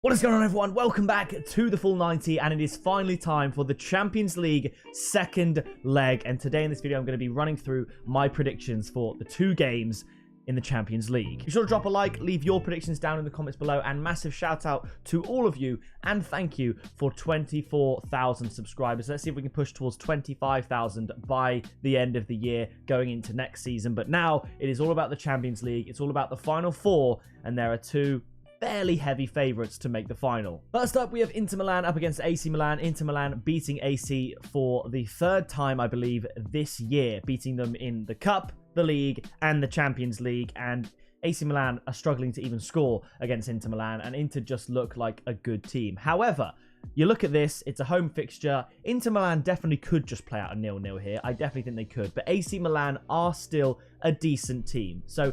What is going on, everyone? Welcome back to the full 90, and it is finally time for the Champions League second leg. And today in this video, I'm going to be running through my predictions for the two games in the Champions League. Be sure to drop a like, leave your predictions down in the comments below, and massive shout out to all of you, and thank you for 24,000 subscribers. Let's see if we can push towards 25,000 by the end of the year going into next season. But now it is all about the Champions League. It's all about the final four, and there are two fairly heavy favourites to make the final. First up, we have Inter Milan up against AC Milan. Inter Milan beating AC for the third time, I believe, this year, beating them in the Cup, the League, and the Champions League. And AC Milan are struggling to even score against Inter Milan, and Inter just look like a good team. However, you look at this, it's a home fixture. Inter Milan definitely could just play out a 0-0 here. I definitely think they could. But AC Milan are still a decent team. So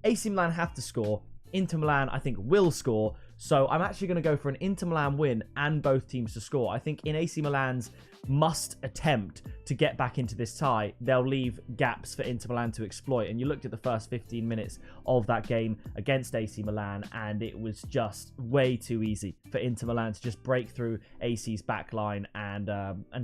AC Milan have to score. Inter Milan, I think, will score. So I'm actually going to go for an Inter Milan win and both teams to score. I think in AC Milan's must attempt to get back into this tie, they'll leave gaps for Inter Milan to exploit. And you looked at the first 15 minutes of that game against AC Milan, and it was just way too easy for Inter Milan to just break through AC's back line and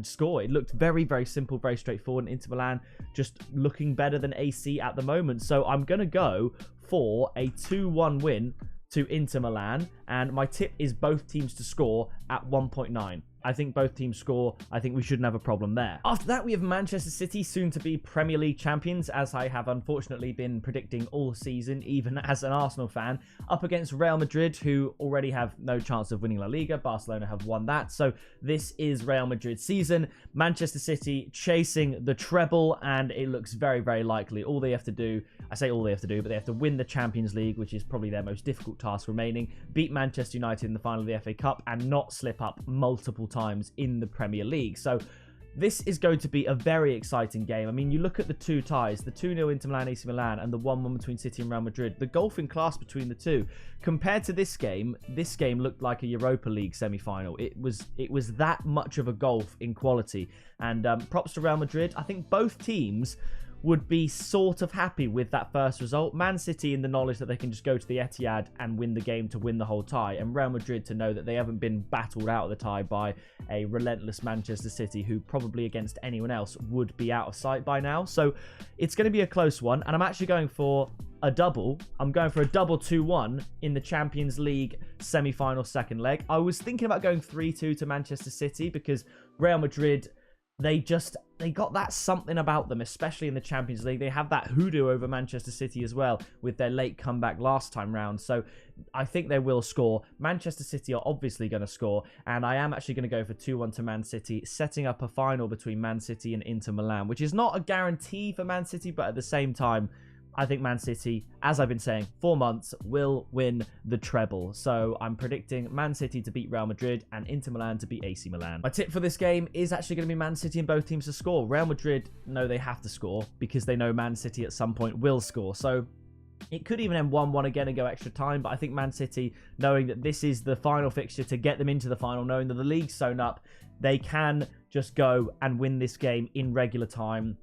score. It looked very, very simple, very straightforward. And Inter Milan just looking better than AC at the moment. So I'm going to go for a 2-1 win to Inter Milan, and my tip is both teams to score at 1.9. I think both teams score. I think we shouldn't have a problem there. After that, we have Manchester City, soon to be Premier League champions, as I have unfortunately been predicting all season, even as an Arsenal fan, up against Real Madrid, who already have no chance of winning La Liga. Barcelona have won that. So this is Real Madrid's season. Manchester City chasing the treble, and it looks very, very likely. All they have to do, I say all they have to do, but they have to win the Champions League, which is probably their most difficult task remaining, beat Manchester United in the final of the FA Cup, and not slip up multiple times in the Premier League. So this is going to be a very exciting game. I mean, you look at the two ties, the 2-0 Inter Milan, AC Milan, and the 1-1 between City and Real Madrid. The gulf in class between the two. Compared to this game looked like a Europa League semi-final. It was that much of a gulf in quality. And props to Real Madrid. I think both teams would be sort of happy with that first result. Man City in the knowledge that they can just go to the Etihad and win the game to win the whole tie, and Real Madrid to know that they haven't been battled out of the tie by a relentless Manchester City, who probably against anyone else would be out of sight by now. So it's going to be a close one, and I'm actually going for a double. I'm going for a double 2-1 in the Champions League semi-final second leg. I was thinking about going 3-2 to Manchester City because Real Madrid, they got that something about them, especially in the Champions League. They have that hoodoo over Manchester City as well with their late comeback last time round. So I think they will score. Manchester City are obviously going to score, and I am actually going to go for 2-1 to Man City, setting up a final between Man City and Inter Milan, which is not a guarantee for Man City, but at the same time, I think Man City, as I've been saying, 4 months, will win the treble. So I'm predicting Man City to beat Real Madrid and Inter Milan to beat AC Milan. My tip for this game is actually going to be Man City and both teams to score. Real Madrid know they have to score because they know Man City at some point will score. So it could even end 1-1 again and go extra time. But I think Man City, knowing that this is the final fixture to get them into the final, knowing that the league's sewn up, they can just go and win this game in regular time.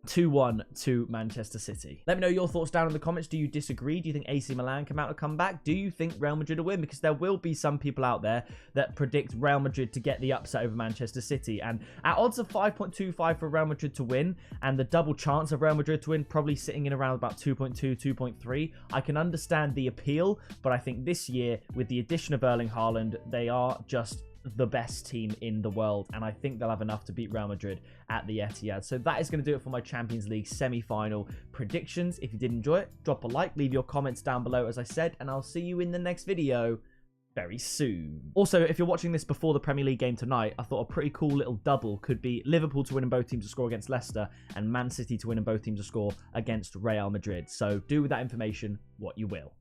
2-1 to Manchester City. Let me know your thoughts down in the comments. Do you disagree? Do you think AC Milan come out and come back? Do you think Real Madrid will win? Because there will be some people out there that predict Real Madrid to get the upset over Manchester City. And at odds of 5.25 for Real Madrid to win, and the double chance of Real Madrid to win probably sitting in around about 2.2, 2.3, I can understand the appeal. But I think this year, with the addition of Erling Haaland, they are just the best team in the world, and I think they'll have enough to beat Real Madrid at the Etihad. So that is going to do it for my Champions League semi-final predictions. If you did enjoy it, drop a like, leave your comments down below as I said, and I'll see you in the next video very soon. Also, if you're watching this before the Premier League game tonight, I thought a pretty cool little double could be Liverpool to win and both teams to score against Leicester, and Man City to win and both teams to score against Real Madrid. So do with that information what you will.